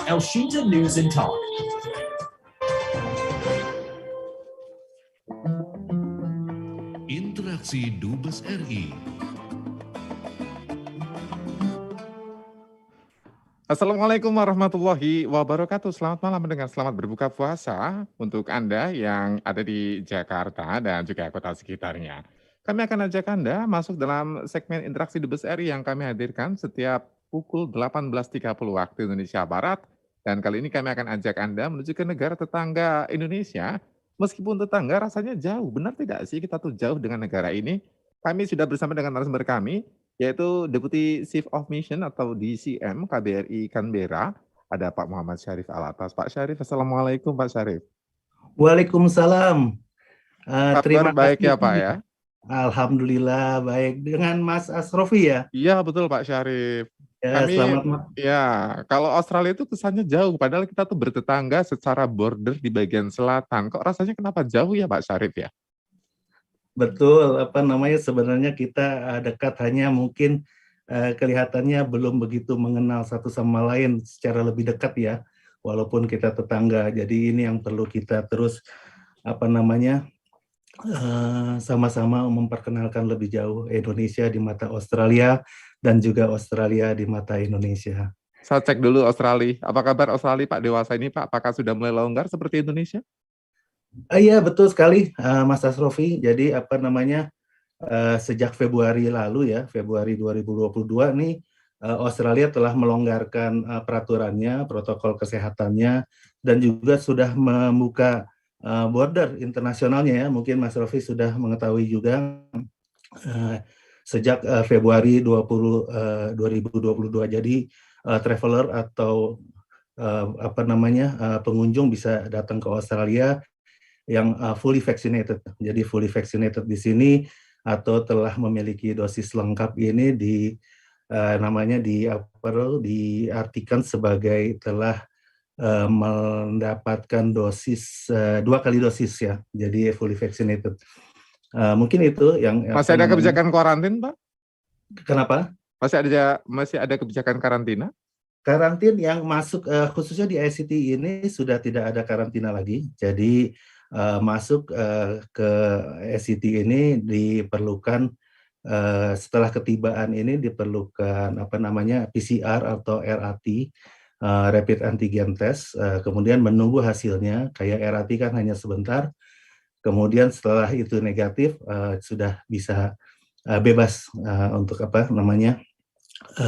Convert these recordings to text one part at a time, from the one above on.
Elshinta News and Talk. Interaksi Dubes RI. Assalamualaikum warahmatullahi wabarakatuh. Selamat malam mendengar, selamat berbuka puasa untuk Anda yang ada di Jakarta dan juga kota sekitarnya. Kami akan ajak Anda masuk dalam segmen interaksi Dubes RI yang kami hadirkan setiap pukul 18.30 waktu Indonesia Barat. Dan kali ini kami akan ajak Anda menuju ke negara tetangga Indonesia. Meskipun tetangga rasanya jauh, benar tidak sih kita tuh jauh dengan negara ini? Kami sudah bersama dengan narasumber kami, yaitu Deputi Chief of Mission atau DCM KBRI Canberra, ada Pak Muhammad Syarif Alatas. Pak Syarif, Assalamualaikum Pak Syarif. Waalaikumsalam. Kabar Terima baik kasih. ya Pak ya? Alhamdulillah baik. Dengan Mas Asrofi ya? Iya betul Pak Syarif. Ya, selamat malam. Ya, kalau Australia itu kesannya jauh, padahal kita tuh bertetangga secara border di bagian selatan. Kok rasanya kenapa jauh ya Pak Syarif ya? Betul, sebenarnya kita dekat, hanya mungkin kelihatannya belum begitu mengenal satu sama lain secara lebih dekat ya, walaupun kita tetangga. Jadi ini yang perlu kita terus sama-sama memperkenalkan lebih jauh Indonesia di mata Australia dan juga Australia di mata Indonesia. Saya cek dulu Australia. Apa kabar Australia Pak dewasa ini Pak? Apakah sudah mulai longgar seperti Indonesia? Iya betul sekali Mas Asrofi. Jadi sejak Februari lalu ya, Februari 2022 nih Australia telah melonggarkan peraturannya, protokol kesehatannya, dan juga sudah membuka border internasionalnya ya. Mungkin Mas Asrofi sudah mengetahui juga sejak Februari 2022. Jadi traveler atau pengunjung bisa datang ke Australia yang fully vaccinated. Jadi fully vaccinated di sini atau telah memiliki dosis lengkap ini diartikan sebagai telah mendapatkan dosis 2 kali dosis ya. Jadi fully vaccinated. Mungkin itu yang masih ada kebijakan karantin, Pak? Kenapa? Masih ada kebijakan karantina? Karantin yang masuk khususnya di ICT ini sudah tidak ada karantina lagi. Jadi masuk ke ICT ini diperlukan setelah ketibaan ini diperlukan PCR atau RAT, rapid antigen test, kemudian menunggu hasilnya. Kayak RAT kan hanya sebentar, kemudian setelah itu negatif sudah bisa bebas untuk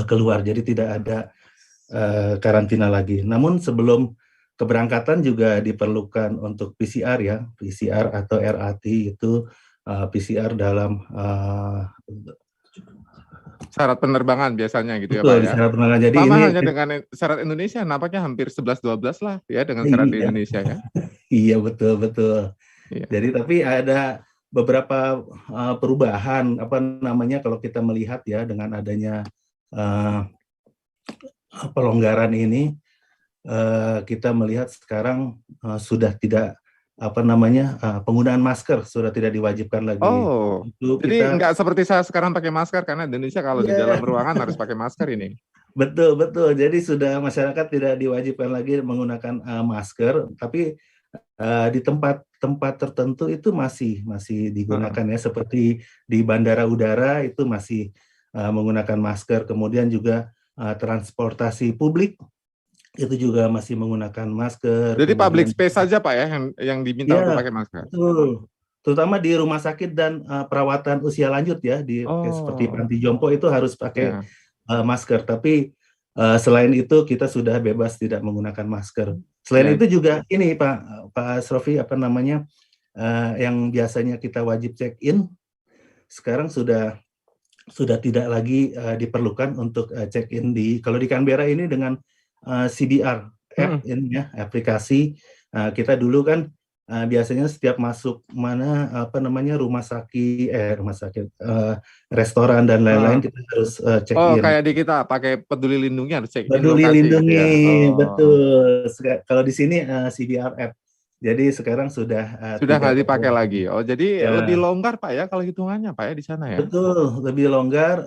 keluar. Jadi tidak ada karantina lagi. Namun sebelum keberangkatan juga diperlukan untuk PCR ya, PCR atau RAT itu PCR dalam syarat penerbangan biasanya gitu. Betul, ya Pak ya. syarat penerbangan. Jadi Sama ini hanya dengan syarat Indonesia nampaknya hampir 11-12 lah ya dengan syarat di Indonesia ya. Iya betul. Iya. Jadi tapi ada beberapa perubahan kalau kita melihat ya dengan adanya pelonggaran ini, kita melihat sekarang sudah tidak penggunaan masker sudah tidak diwajibkan lagi. Oh, jadi nggak seperti saya sekarang pakai masker karena Indonesia kalau di dalam ruangan harus pakai masker ini. Betul. Jadi sudah masyarakat tidak diwajibkan lagi menggunakan masker, tapi di tempat tertentu itu masih digunakan ya, seperti di bandara udara itu masih menggunakan masker, kemudian juga transportasi publik itu juga masih menggunakan masker. Jadi public space saja Pak ya yang diminta untuk pakai masker. Betul. Terutama di rumah sakit dan perawatan usia lanjut ya, seperti panti jompo itu harus pakai masker. Tapi selain itu kita sudah bebas tidak menggunakan masker. Selain itu juga ini Pak Asrofi yang biasanya kita wajib check in sekarang sudah tidak lagi diperlukan untuk check in kalau di Canberra ini dengan CBR app ini ya, aplikasi. Kita dulu kan biasanya setiap masuk rumah sakit, restoran dan lain-lain kita harus check in. Kayak di kita pakai Peduli Lindungi harus check in. Peduli Lindungi, gitu ya? betul. Kalau di sini CBR app. Jadi sekarang sudah nggak dipakai lagi. Oh, jadi lebih longgar Pak ya kalau hitungannya Pak ya di sana ya? Betul, lebih longgar.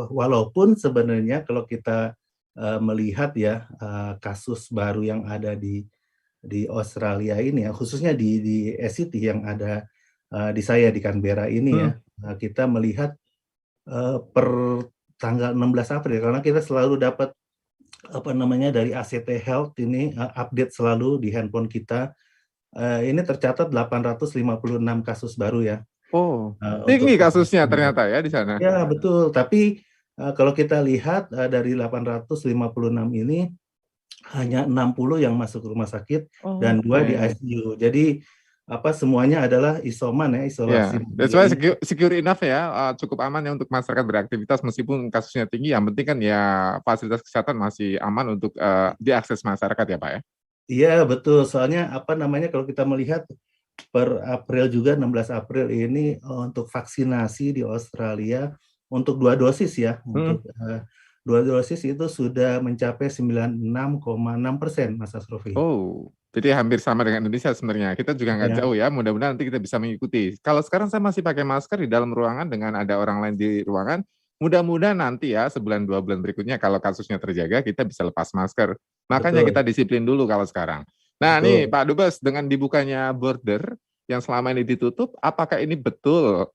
Walaupun sebenarnya kalau kita melihat ya, kasus baru yang ada di Australia ini ya, khususnya di ACT yang ada, di saya di Canberra ini ya, kita melihat, per tanggal 16 April karena kita selalu dapat, apa namanya, dari ACT Health ini, update selalu di handphone kita, ini tercatat 856 kasus baru ya, Oh, untuk tinggi kasusnya Canberra. ternyata ya di sana? Ya betul, tapi, kalau kita lihat, dari 856 ini hanya 60 yang masuk rumah sakit dan 2 di Oke. ICU. Jadi, apa, semuanya adalah isoman ya, isolasi Ya, that's why mandiri. secure enough ya, cukup aman ya untuk masyarakat beraktivitas meskipun kasusnya tinggi, yang penting kan ya fasilitas kesehatan masih aman untuk, diakses masyarakat ya, Pak, ya? Iya betul, soalnya, apa namanya, kalau kita melihat per April juga, 16 April ini, untuk vaksinasi di Australia untuk 2 dosis ya, Mhm. untuk, 2 dosis itu sudah mencapai 96,6% Mas Asrofi. Oh, jadi hampir sama dengan Indonesia sebenarnya. Kita juga nggak Ya. jauh ya, mudah-mudahan nanti kita bisa mengikuti. Kalau sekarang saya masih pakai masker di dalam ruangan dengan ada orang lain di ruangan, mudah-mudahan nanti ya sebulan 2 bulan berikutnya kalau kasusnya terjaga kita bisa lepas masker. Makanya Betul kita disiplin dulu kalau sekarang. Nah nih betul. Pak Dubes, dengan dibukanya border yang selama ini ditutup, apakah ini betul,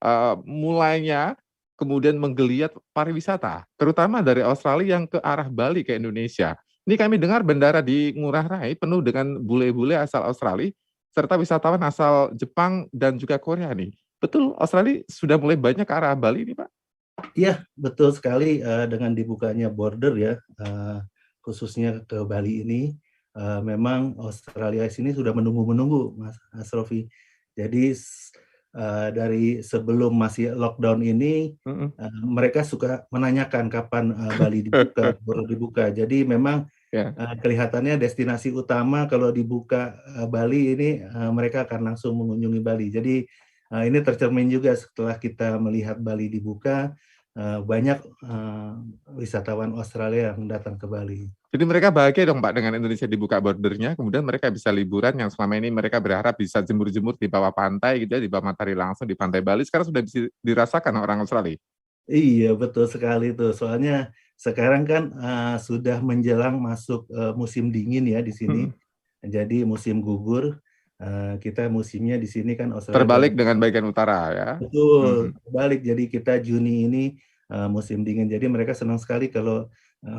mulainya kemudian menggeliat pariwisata, terutama dari Australia yang ke arah Bali ke Indonesia? Ini kami dengar bandara di Ngurah Rai penuh dengan bule-bule asal Australia, serta wisatawan asal Jepang dan juga Korea nih. Betul Australia sudah mulai banyak ke arah Bali nih, Pak? Iya, betul sekali, dengan dibukanya border ya, khususnya ke Bali ini, memang Australia sini sudah menunggu-menunggu Mas Rofi. Jadi dari sebelum masih lockdown ini, Mhm. mereka suka menanyakan kapan, Bali dibuka, border dibuka. Jadi memang, Ya. kelihatannya destinasi utama kalau dibuka, Bali ini, mereka akan langsung mengunjungi Bali. Jadi, ini tercermin juga setelah kita melihat Bali dibuka, banyak, wisatawan Australia yang datang ke Bali. Jadi mereka bahagia dong, Pak, dengan Indonesia dibuka bordernya, kemudian mereka bisa liburan yang selama ini mereka berharap bisa jemur-jemur di bawah pantai gitu ya, di bawah matahari langsung di pantai Bali, sekarang sudah bisa dirasakan orang Australia. Iya, betul sekali tuh. Soalnya sekarang kan, sudah menjelang masuk, musim dingin ya di sini. Mhm. Jadi musim gugur, kita musimnya di sini kan Australia Terbalik bulan. dengan bagian utara ya. Betul, Mhm. kebalik. Jadi kita Juni ini, musim dingin. Jadi mereka senang sekali kalau,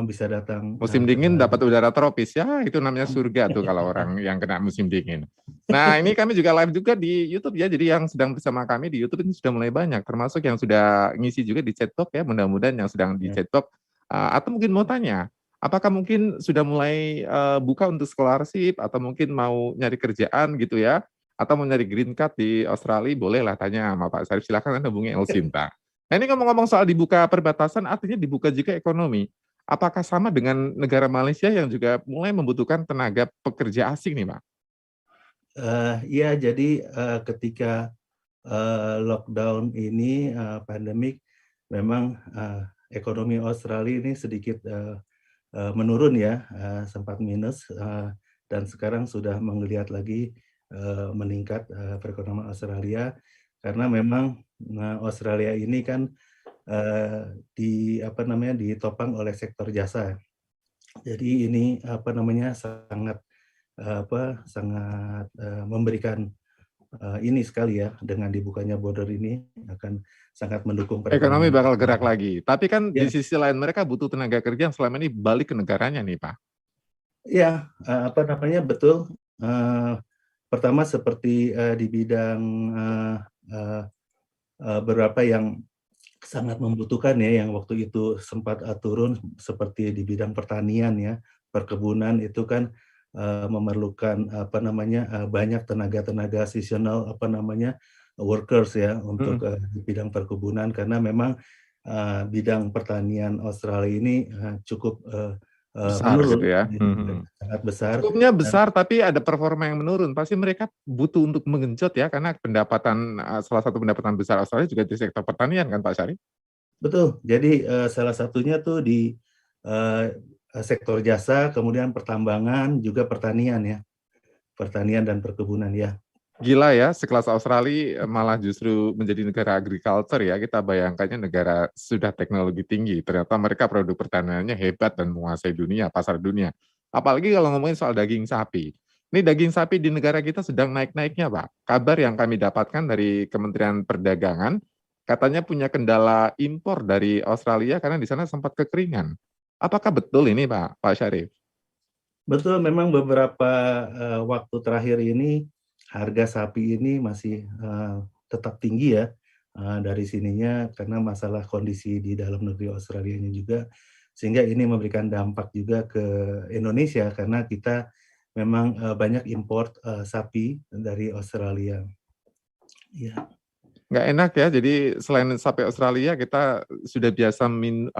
bisa datang, Musim ke dingin dapat Bali. udara tropis, ya itu namanya surga tuh kalau orang yang kena musim dingin. Nah ini kami juga live juga di YouTube ya, jadi yang sedang bersama kami di YouTube ini sudah mulai banyak, termasuk yang sudah ngisi juga di chatbox ya, mudah-mudahan yang sedang di Ya. chatbox, atau mungkin mau tanya, apakah mungkin sudah mulai, buka untuk scholarship atau mungkin mau nyari kerjaan gitu ya, atau mau nyari green card di Australia, bolehlah tanya sama Pak Syarif, silakan Anda hubungi Elsinta. Nah ini ngomong-ngomong soal dibuka perbatasan, artinya dibuka juga ekonomi. Apakah sama dengan negara Malaysia yang juga mulai membutuhkan tenaga pekerja asing nih, Pak? Iya, jadi, ketika, lockdown ini, pandemik, memang, ekonomi Australia ini sedikit, menurun ya, sempat minus, dan sekarang sudah menggeliat lagi, meningkat, perekonomian Australia. Karena memang, Australia ini kan, apa namanya, ditopang oleh sektor jasa. Jadi ini, apa namanya, sangat, sangat, memberikan, ini sekali ya, dengan dibukanya border ini akan sangat mendukung Ekonomi perekonomian bakal gerak Australia. lagi. Tapi kan di Ya. sisi lain mereka butuh tenaga kerja yang selama ini balik ke negaranya nih, Pak. Iya, apa namanya, betul, pertama seperti, di bidang, eee eee beberapa yang sangat membutuhkan ya, yang waktu itu sempat, turun seperti di bidang pertanian ya, perkebunan itu kan, memerlukan apa namanya, banyak tenaga-tenaga seasonal apa namanya, workers ya untuk, Mhm. di bidang perkebunan karena memang, bidang pertanian Australia ini, cukup, Besar gitu menurun, ya. Mhm. sangat besar Cukupnya dan besar tapi ada performa yang menurun. Pasti mereka butuh untuk mengenjot ya, karena pendapatan, salah satu pendapatan besar Australia juga di sektor pertanian kan, Pak Syarif? betul. Jadi, salah satunya tuh di, eee, sektor jasa, kemudian pertambangan, juga pertanian ya, pertanian dan perkebunan ya. Gila ya, sekelas Australia malah justru menjadi negara agriculture ya, kita bayangkannya negara sudah teknologi tinggi, ternyata mereka produk pertaniannya hebat dan menguasai dunia, pasar dunia. Apalagi kalau ngomongin soal daging sapi. Ini daging sapi di negara kita sedang naik-naiknya, Pak. Kabar yang kami dapatkan dari Kementerian Perdagangan, katanya punya kendala impor dari Australia karena di sana sempat kekeringan. Apakah betul ini, Pak Syarif? Betul, memang beberapa waktu terakhir ini harga sapi ini masih tetap tinggi ya dari sininya karena masalah kondisi di dalam negeri Australianya juga, sehingga ini memberikan dampak juga ke Indonesia karena kita memang banyak import sapi dari Australia. Ya. Nggak enak ya, jadi selain sapi Australia, kita sudah biasa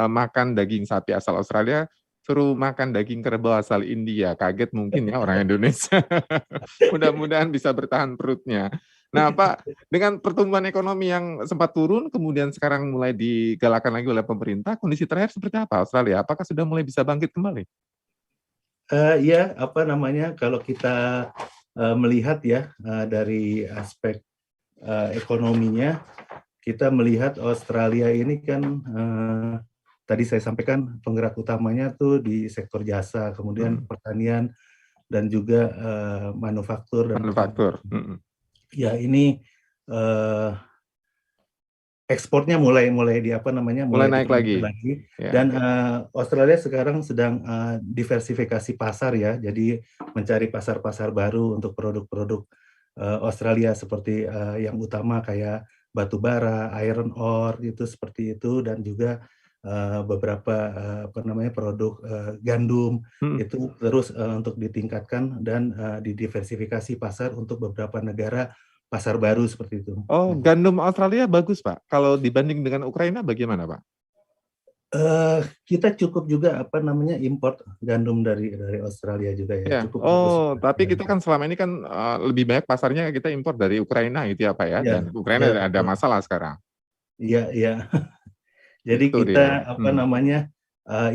makan daging sapi asal Australia, suruh makan daging kerbau asal India. Kaget mungkin ya orang Indonesia. Mudah-mudahan bisa bertahan perutnya. Nah Pak, dengan pertumbuhan ekonomi yang sempat turun, kemudian sekarang mulai digalakan lagi oleh pemerintah, kondisi terakhir seperti apa Australia? Apakah sudah mulai bisa bangkit kembali? Ya, apa namanya, kalau kita melihat ya dari aspek ekonominya, kita melihat Australia ini kan tadi saya sampaikan penggerak utamanya tuh di sektor jasa, kemudian pertanian dan juga manufaktur dan Manufaktur. Ya ini ekspornya mulai di apa namanya mulai naik lagi. Ya. Dan Australia sekarang sedang diversifikasi pasar ya, jadi mencari pasar-pasar baru untuk produk-produk Australia seperti yang utama kayak batu bara, iron ore itu seperti itu, dan juga beberapa apa namanya produk gandum itu terus untuk ditingkatkan dan didiversifikasi pasar untuk beberapa negara pasar baru seperti itu. Oh, gandum Australia bagus Pak. Kalau dibanding dengan Ukraina bagaimana Pak? Kita cukup juga apa namanya import gandum dari Australia juga ya. Ya. Cukup Oh, bagus. tapi kita kan selama ini kan lebih banyak pasarnya kita impor dari Ukraina gitu ya Pak ya. Dan Ukraina ya, ada masalah sekarang. Iya, iya. Jadi Itu kita dia. apa namanya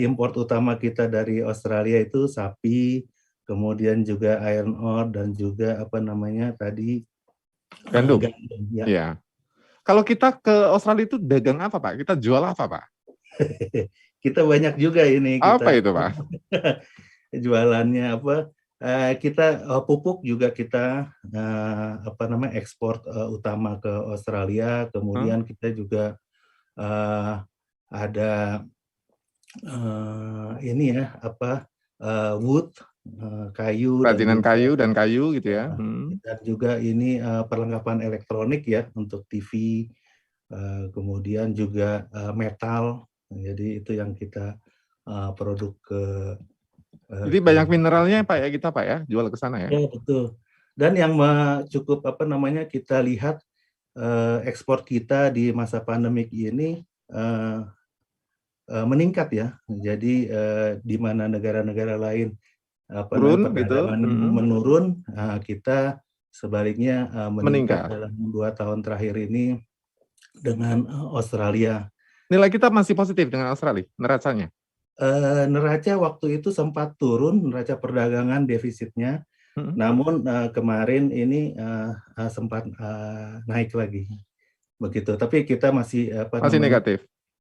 import utama kita dari Australia itu sapi, kemudian juga iron ore dan juga apa namanya tadi Gandum. ya. Iya. Kalau kita ke Australia itu dagang apa Pak? Kita jual apa Pak? Kita banyak juga ini. Apa itu Pak? Jualannya apa? Kita pupuk juga kita apa namanya ekspor utama ke Australia. Kemudian kita juga ada ini ya apa wood kayu kerajinan kayu dan kayu gitu ya. Dan juga ini perlengkapan elektronik ya untuk TV, kemudian juga metal. Jadi itu yang kita produk ke. Jadi banyak mineralnya Pak ya kita Pak ya jual ke sana ya. Ya betul. Dan yang cukup apa namanya kita lihat ekspor kita di masa pandemik ini meningkat ya. Jadi di mana negara-negara lain apa namanya perdagangan menurun, kita sebaliknya meningkat dalam 2 tahun terakhir ini dengan Australia. Nilai kita masih positif dengan Australia neracanya? Neraca waktu itu sempat turun, neraca perdagangan defisitnya. Namun kemarin ini sempat naik lagi. Begitu. Tapi kita masih apa masih namanya? Negatif.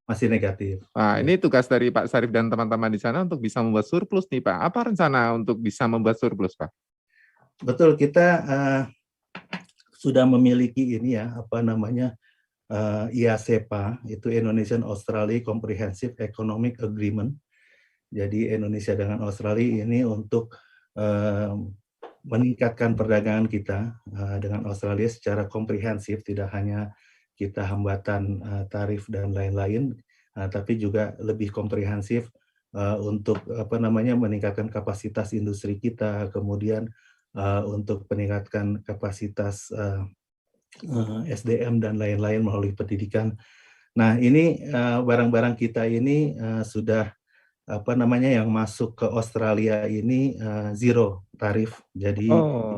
Masih negatif. Nah, ini tugas dari Pak Syarif dan teman-teman di sana untuk bisa membuat surplus nih Pak. Apa rencana untuk bisa membuat surplus Pak? Betul, kita sudah memiliki ini ya, apa namanya, IACEPA, itu Indonesian Australia Comprehensive Economic Agreement. Jadi Indonesia dengan Australia ini untuk meningkatkan perdagangan kita dengan Australia secara komprehensif, tidak hanya kita hambatan tarif dan lain-lain, tapi juga lebih komprehensif untuk apa namanya meningkatkan kapasitas industri kita, kemudian untuk meningkatkan kapasitas SDM dan lain-lain melalui pendidikan. Nah ini barang-barang kita ini sudah apa namanya yang masuk ke Australia ini zero tarif. Jadi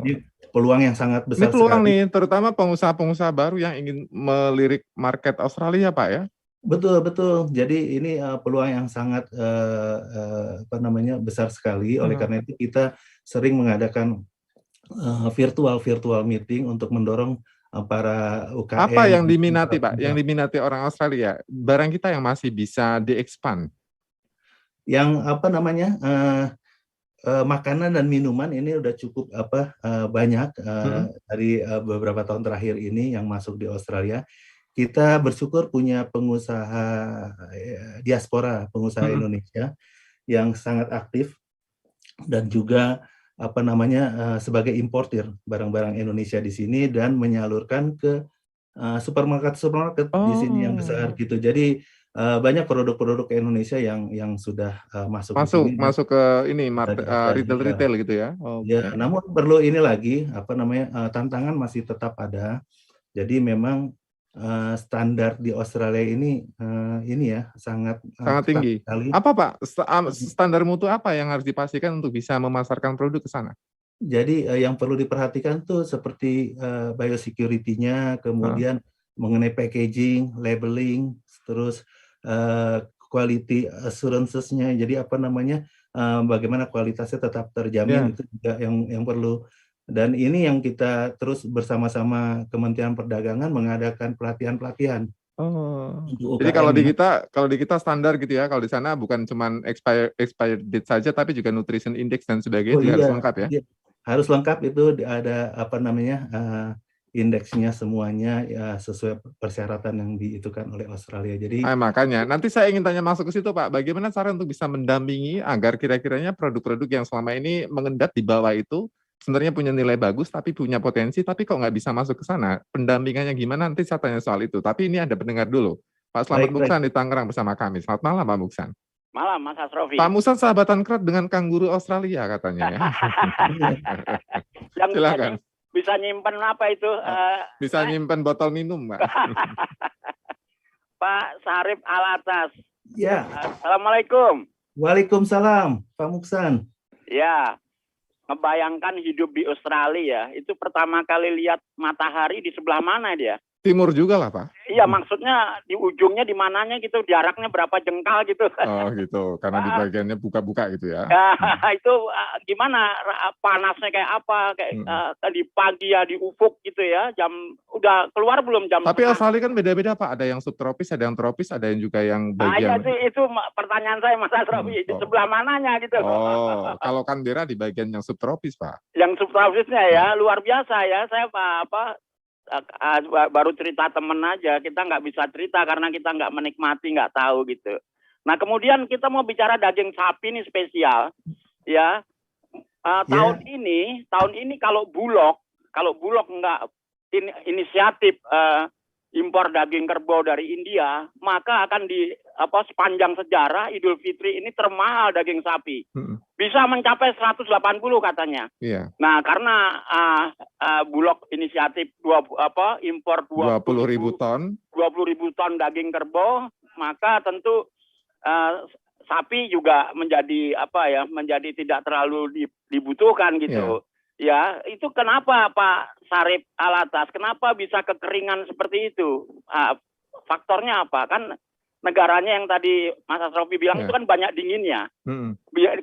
ini peluang yang sangat besar. Ini peluang sekali. Nih, terutama pengusaha-pengusaha baru yang ingin melirik market Australia, Pak ya? Betul, betul. Jadi ini peluang yang sangat apa namanya besar sekali. Oleh karena itu kita sering mengadakan virtual meeting untuk mendorong para Apa UKM. yang diminati, Pak? Yang diminati orang Australia? Barang kita yang masih bisa di-expand? Yang apa namanya, makanan dan minuman ini udah cukup banyak dari beberapa tahun terakhir ini yang masuk di Australia. Kita bersyukur punya pengusaha diaspora, pengusaha Indonesia yang sangat aktif dan juga sebagai importir barang-barang Indonesia di sini dan menyalurkan ke supermarket di sini yang besar gitu. Jadi banyak produk-produk Indonesia yang sudah masuk di sini. Masuk ke ini retail gitu ya. Ya, namun perlu ini lagi tantangan masih tetap ada. Jadi memang standar di Australia ini ya sangat tinggi. sekali. Apa Pak standar mutu apa yang harus dipastikan untuk bisa memasarkan produk ke sana? Jadi yang perlu diperhatikan tuh seperti biosecurity-nya, kemudian mengenai packaging, labeling, terus quality assurances-nya. Jadi bagaimana kualitasnya tetap terjamin, itu juga yang perlu. Dan ini yang kita terus bersama-sama Kementerian Perdagangan mengadakan pelatihan-pelatihan. Jadi kalau di kita standar gitu ya, kalau di sana bukan cuma expired date saja, tapi juga nutrition index dan sebagainya juga harus lengkap ya? Iya. Harus lengkap, itu ada indeksnya semuanya ya sesuai persyaratan yang diitukan oleh Australia. Jadi makanya nanti saya ingin tanya masuk ke situ Pak, bagaimana cara untuk bisa mendampingi agar kira-kiranya produk-produk yang selama ini mengendap di bawah itu sebenarnya punya nilai bagus tapi punya potensi tapi kok nggak bisa masuk ke sana, pendampingannya gimana, nanti saya tanya soal itu. Tapi ini ada pendengar dulu, Pak Slamet Muksan di Tangerang bersama kami. Selamat malam Pak Muksan. Malam Mas Asrofi. Pak Muksan sahabatan kerap dengan kanguru Australia katanya ya. Yang silakan. Bisa nyimpen apa itu? Bisa nyimpen botol minum, Pak. Pak Sarip Alatas. Ya. Assalamualaikum. Waalaikumsalam, Pak Muksan. Ya, ngebayangkan hidup di Australia, itu pertama kali lihat matahari di sebelah mana dia? Timur juga lah Pak. Iya, maksudnya di ujungnya di mananya gitu, jaraknya berapa jengkal gitu. Oh gitu, karena di bagiannya buka-buka gitu ya. Itu gimana, panasnya kayak apa, kayak di pagi ya di ufuk gitu ya, udah keluar belum jam? Tapi Australia kan beda-beda Pak, ada yang subtropis, ada yang tropis, ada yang juga yang bagian. Itu pertanyaan saya Mas Asrofi, di sebelah mananya gitu. Kalau Canberra di bagian yang subtropis Pak. Yang subtropisnya ya, luar biasa ya, saya baru cerita temen aja, kita nggak bisa cerita karena kita nggak menikmati, nggak tahu gitu. Nah kemudian kita mau bicara daging sapi ini spesial, ya. Tahun ini kalau Bulog nggak inisiatif impor daging kerbau dari India, maka akan sepanjang sejarah Idul Fitri ini termahal daging sapi. Bisa mencapai 180 katanya. Iya. Nah, karena Bulog inisiatif impor 20.000 ton. 20.000 ton daging kerbau, maka tentu sapi juga menjadi menjadi tidak terlalu dibutuhkan gitu. Ya, itu kenapa Pak Sarip Alatas, kenapa bisa kekeringan seperti itu? Faktornya apa? Kan negaranya yang tadi Mas Asrofi bilang itu kan banyak dinginnya.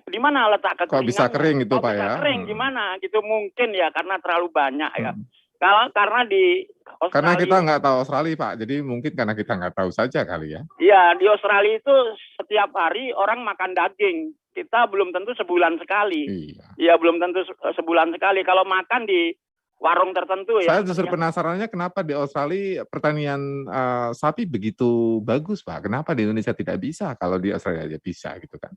Di mana letak kekeringan? Kok bisa kering itu Pak ya? Bisa kering gimana? Gitu mungkin ya karena terlalu banyak ya. Karena di Australia, karena kita nggak tahu Australia Pak, jadi mungkin karena kita nggak tahu saja kali ya. Iya, di Australia itu setiap hari orang makan daging. Kita belum tentu sebulan sekali. Iya, belum tentu sebulan sekali. Kalau makan di warung tertentu ya. Saya justru penasarannya kenapa di Australia pertanian sapi begitu bagus Pak. Kenapa di Indonesia tidak bisa, kalau di Australia aja bisa gitu kan.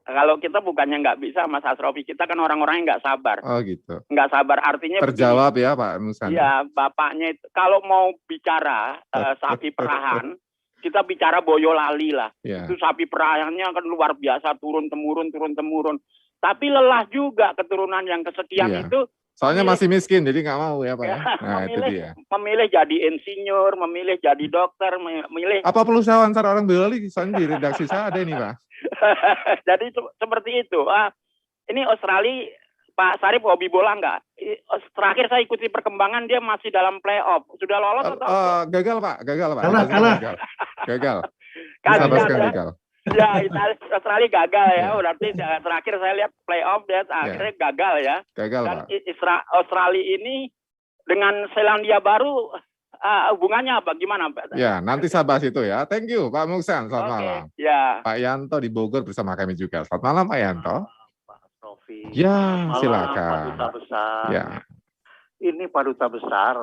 Kalau kita bukannya nggak bisa Mas Asrofi, kita kan orang-orang yang nggak sabar. Oh gitu. Nggak sabar artinya terjawab begini, ya Pak Muksan. Iya, bapaknya itu kalau mau bicara sapi perahan, kita bicara Boyolali lah. Itu sapi perahannya kan luar biasa, turun-temurun. Tapi lelah juga keturunan yang kesekian itu. Soalnya masih miskin, jadi nggak mau ya Pak ya. Nah, itu dia. Memilih jadi insinyur, memilih jadi dokter, memilih. Apa perlu saya wawancara orang Boyolali? Soalnya di redaksi saya ada ini Pak. Jadi seperti itu. Ini Australia, Pak Sarip hobi bola nggak? Terakhir saya ikuti perkembangan dia masih dalam playoff. Sudah lolos atau? Gagal Pak. Kalah. Gagal. Gagal. Ya, Australia gagal ya. Ya. Berarti terakhir saya lihat playoff dia akhirnya gagal ya. Gagal, Dan Pak. Australia ini dengan Selandia Baru hubungannya apa? Gimana, Pak? Ya, nanti saya bahas itu ya. Thank you, Pak Muksan. Selamat malam. Ya. Pak Yanto di Bogor bersama kami juga. Selamat malam, Pak Yanto. Pak Taufik. Ya, Malam, silakan. Pak Duta Besar. Ya. Ini Pak Duta Besar,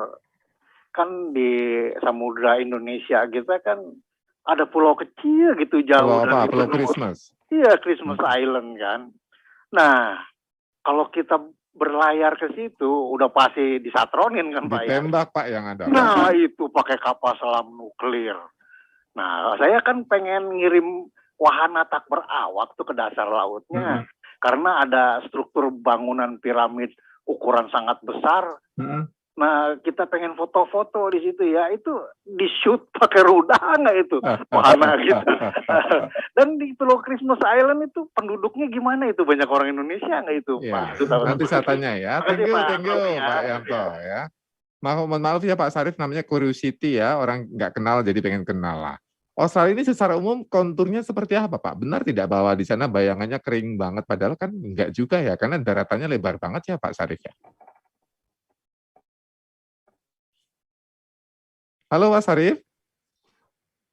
kan di Samudra Indonesia kita kan ada pulau kecil gitu jauh. Pulau apa? Pulau Christmas. Iya, Christmas Island kan. Nah, kalau kita berlayar ke situ udah pasti disatronin kan Pak ya. Ditembak Pak yang ada. Nah, itu pakai kapal selam nuklir. Nah, saya kan pengen ngirim wahana tak berawak tuh ke dasar lautnya. Karena ada struktur bangunan piramid ukuran sangat besar. Nah, kita pengen foto-foto di situ ya, itu di-shoot pakai rudal nggak itu wahana gitu. Dan di Pulau Christmas Island itu penduduknya gimana itu? Banyak orang Indonesia nggak itu? Ya, Pak? nanti saya tanya ya. Thank you Pak Yanto ya. Mohon maaf ya Pak Sarif, namanya curiosity ya, orang nggak kenal jadi pengen kenal lah. Australia ini secara umum konturnya seperti apa Pak? Benar tidak bahwa di sana bayangannya kering banget, padahal kan nggak juga ya, karena daratannya lebar banget ya Pak Sarif ya. Halo Mas Sarif.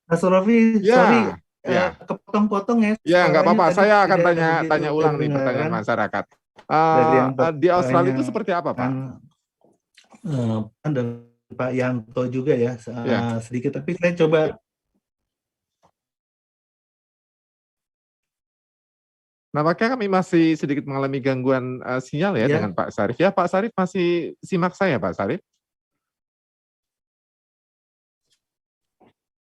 Mas Rofi, Ya, sorry, ya. kepotong-potong ya. Ya nggak apa-apa, Soalnya saya tadi akan tidak tanya begitu ulang nih kedengaran pertanyaan masyarakat. dari yang Di Australia itu pertanyaan, seperti apa Pak? dan Pak Yanto juga ya, Ya. sedikit, tapi saya coba. Nampaknya kami masih sedikit mengalami gangguan sinyal ya Ya. dengan Pak Sarif. Ya Pak Sarif masih simak saya Pak Sarif.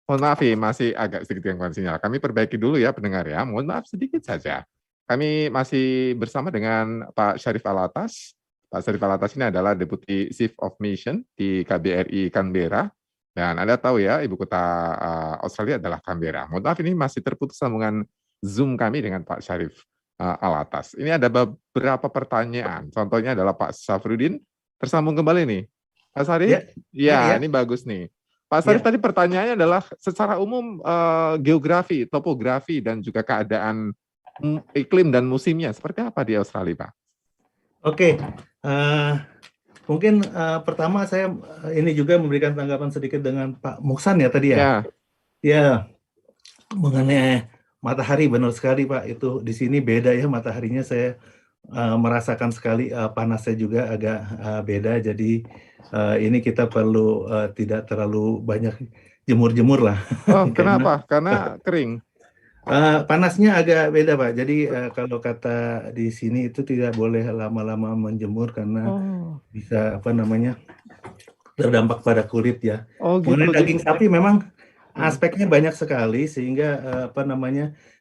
Mohon maaf ya, masih agak sedikit gangguan sinyal. Kami perbaiki dulu ya pendengar ya, mohon maaf sedikit saja. Kami masih bersama dengan Pak Syarif Alatas. Pak Syarif Alatas ini adalah Deputy Chief of Mission di KBRI Canberra. Dan Anda tahu ya, ibu kota Australia adalah Canberra. Mohon maaf ini masih terputus sambungan Zoom kami dengan Pak Syarif Alatas. Ini ada beberapa pertanyaan. Contohnya adalah Pak Safrudin. Tersambung kembali nih. Pak Syarif? Ya, ini bagus nih. Pak Sarif tadi pertanyaannya adalah secara umum geografi, topografi, dan juga keadaan iklim dan musimnya seperti apa di Australia, Pak? Oke, mungkin pertama saya ini juga memberikan tanggapan sedikit dengan Pak Muksan ya tadi ya. Ya, mengenai matahari benar sekali Pak, itu di sini beda ya mataharinya, saya merasakan sekali panasnya juga agak beda, jadi ini kita perlu tidak terlalu banyak jemur-jemur lah. Oh, kenapa? Karena kering? Panasnya agak beda Pak, jadi kalau kata di sini itu tidak boleh lama-lama menjemur karena bisa terdampak pada kulit ya. Mengenai daging sapi memang aspeknya banyak sekali, sehingga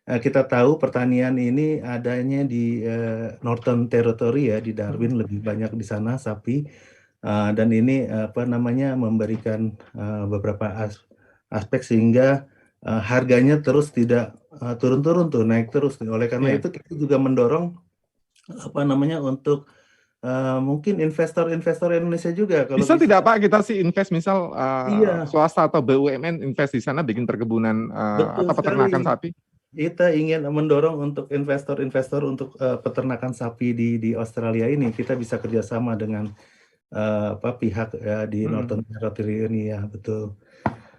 kita tahu pertanian ini adanya di Northern Territory ya, di Darwin lebih banyak di sana sapi, dan ini memberikan beberapa aspek sehingga harganya terus tidak turun-turun tuh, naik terus. Oleh karena itu kita juga mendorong untuk mungkin investor-investor Indonesia juga. Kalau bisa tidak Pak kita sih invest misal iya, swasta atau BUMN invest di sana bikin perkebunan peternakan sapi? Kita ingin mendorong untuk investor-investor untuk peternakan sapi di Australia ini. Kita bisa kerjasama dengan pihak di Northern Territory ini ya, betul.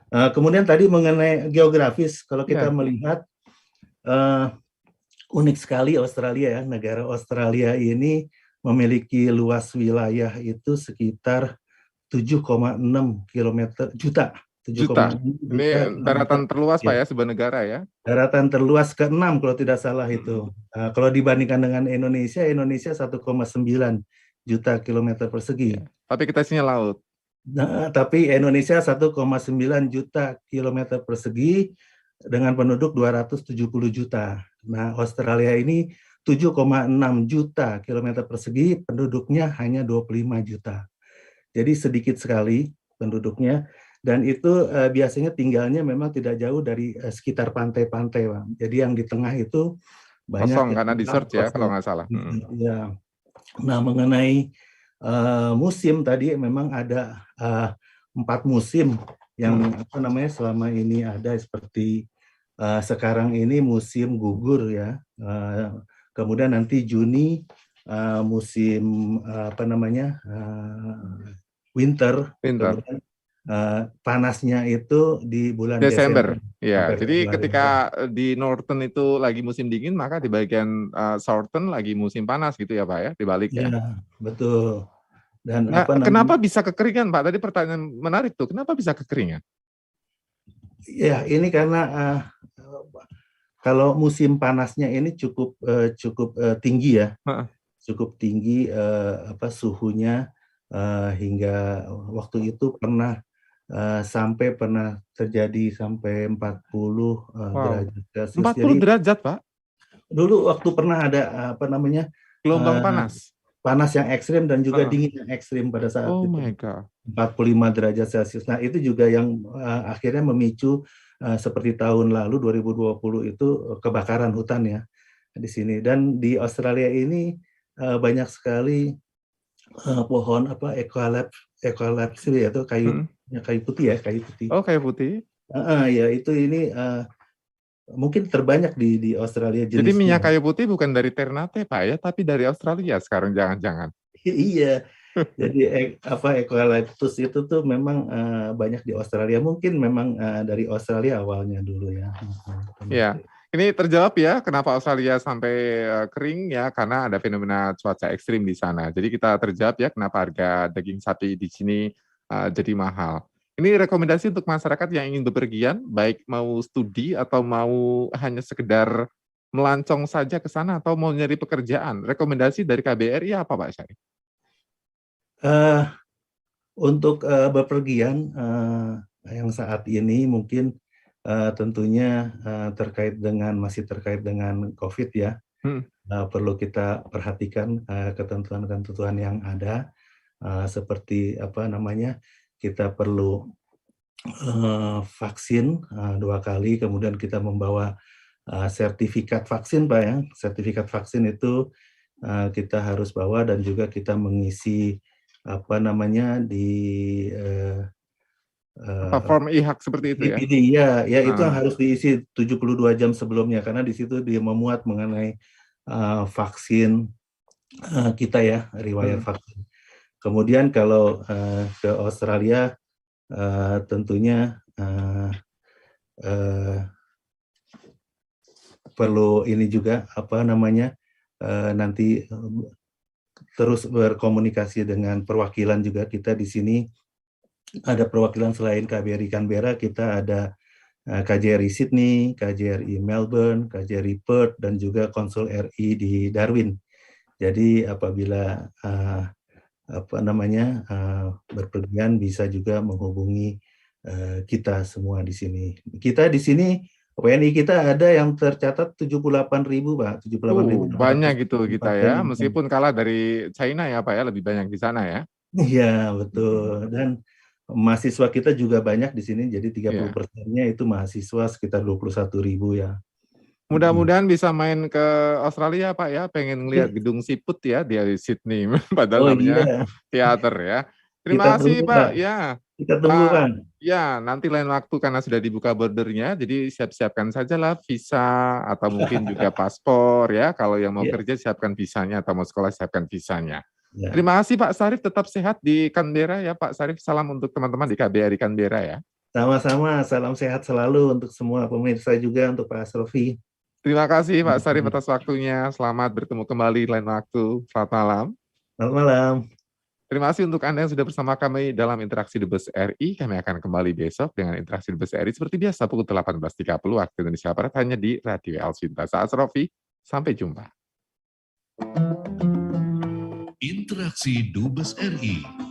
Kemudian tadi mengenai geografis, kalau kita melihat unik sekali Australia ya, negara Australia ini memiliki luas wilayah itu sekitar 7,6 juta. Ini daratan terluas Pak ya, sebuah negara ya. Daratan terluas ke-6 kalau tidak salah itu. Kalau dibandingkan dengan Indonesia 1,9 juta kilometer persegi. Tapi kita isinya laut. Nah, tapi Indonesia 1,9 juta kilometer persegi dengan penduduk 270 juta. Nah, Australia ini 7,6 juta kilometer persegi, penduduknya hanya 25 juta. Jadi sedikit sekali penduduknya, dan itu biasanya tinggalnya memang tidak jauh dari sekitar pantai-pantai, Pak. Jadi yang di tengah itu banyak kosong karena di search ya kalau nggak salah. Ya. Nah, mengenai musim tadi memang ada 4 musim yang selama ini ada, seperti sekarang ini musim gugur ya. Kemudian nanti Juni musim apa namanya winter. Kemudian panasnya itu di bulan Desember. Ya, jadi Februari. ketika di Northern itu lagi musim dingin, maka di bagian Southern lagi musim panas gitu ya Pak ya, dibalik ya. Ya, betul. Dan Nah, apa namanya? kenapa bisa kekeringan Pak? Tadi pertanyaan menarik tuh, kenapa bisa kekeringan? Ya, ini karena kalau musim panasnya ini cukup tinggi ya, cukup tinggi suhunya hingga waktu itu pernah terjadi sampai 40 derajat Celcius. 40 derajat Pak? Dulu waktu pernah ada apa namanya gelombang panas yang ekstrim dan juga dingin yang ekstrim pada saat itu. My God. 45 derajat Celcius. Nah itu juga yang akhirnya memicu seperti tahun lalu 2020 itu kebakaran hutan ya di sini. Dan di Australia ini banyak sekali pohon eucalyptus yaitu kayu putih ya, kayu putih. Oh, kayu putih. Ya itu ini mungkin terbanyak di Australia jenisnya. Jadi minyak kayu putih bukan dari Ternate Pak ya, tapi dari Australia sekarang jangan-jangan. Iya. Jadi eucalyptus itu tuh memang banyak di Australia. Mungkin memang dari Australia awalnya dulu ya. Ya, ini terjawab ya kenapa Australia sampai kering ya, karena ada fenomena cuaca ekstrim di sana. Jadi kita terjawab ya kenapa harga daging sapi di sini jadi mahal. Ini rekomendasi untuk masyarakat yang ingin bepergian, baik mau studi atau mau hanya sekedar melancong saja ke sana atau mau nyari pekerjaan. Rekomendasi dari KBRI apa Pak Syarif? Untuk bepergian yang saat ini mungkin tentunya masih terkait dengan COVID ya. Perlu kita perhatikan ketentuan-ketentuan yang ada seperti apa namanya, kita perlu vaksin 2 kali, kemudian kita membawa sertifikat vaksin Pak ya. Sertifikat vaksin itu kita harus bawa dan juga kita mengisi apa namanya di form e-hak seperti itu ya? Ya itu harus diisi 72 jam sebelumnya karena di situ dia memuat mengenai vaksin kita ya, riwayat vaksin. Kemudian kalau ke Australia tentunya perlu ini juga apa namanya nanti terus berkomunikasi dengan perwakilan juga. Kita di sini ada perwakilan selain KBRI Canberra, kita ada KJRI Sydney, KJRI Melbourne, KJRI Perth, dan juga Konsul RI di Darwin. Jadi apabila berpergian bisa juga menghubungi kita semua di sini. Kita di sini WNI kita ada yang tercatat 78.000 Pak, 78.000. Banyak gitu kita ya, meskipun kalah dari China ya Pak ya, lebih banyak di sana ya. Iya betul, dan mahasiswa kita juga banyak di sini, jadi 30%-nya itu mahasiswa sekitar 21.000 ya. Mudah-mudahan bisa main ke Australia Pak ya, pengen ngelihat gedung siput ya di Sydney, padahal namanya teater ya. Terima kasih Pak ya. Kita tunggu Pak. Ya, nanti lain waktu karena sudah dibuka bordernya, jadi siapkan sajalah visa atau mungkin juga paspor ya. Kalau yang mau kerja siapkan visanya atau mau sekolah siapkan visanya. Ya. Terima kasih Pak Syarif, tetap sehat di Canberra ya Pak Syarif. Salam untuk teman-teman di KBRI Canberra ya. Sama-sama, salam sehat selalu untuk semua pemirsa juga, untuk Pak Asrofi. Terima kasih Pak Syarif atas waktunya. Selamat bertemu kembali lain waktu. Selamat malam. Selamat malam. Terima kasih untuk Anda yang sudah bersama kami dalam Interaksi Dubes RI. Kami akan kembali besok dengan Interaksi Dubes RI seperti biasa pukul 18.30 waktu Indonesia Barat hanya di Radio El Sinta. Saya Asrofi, sampai jumpa. Interaksi Dubes RI.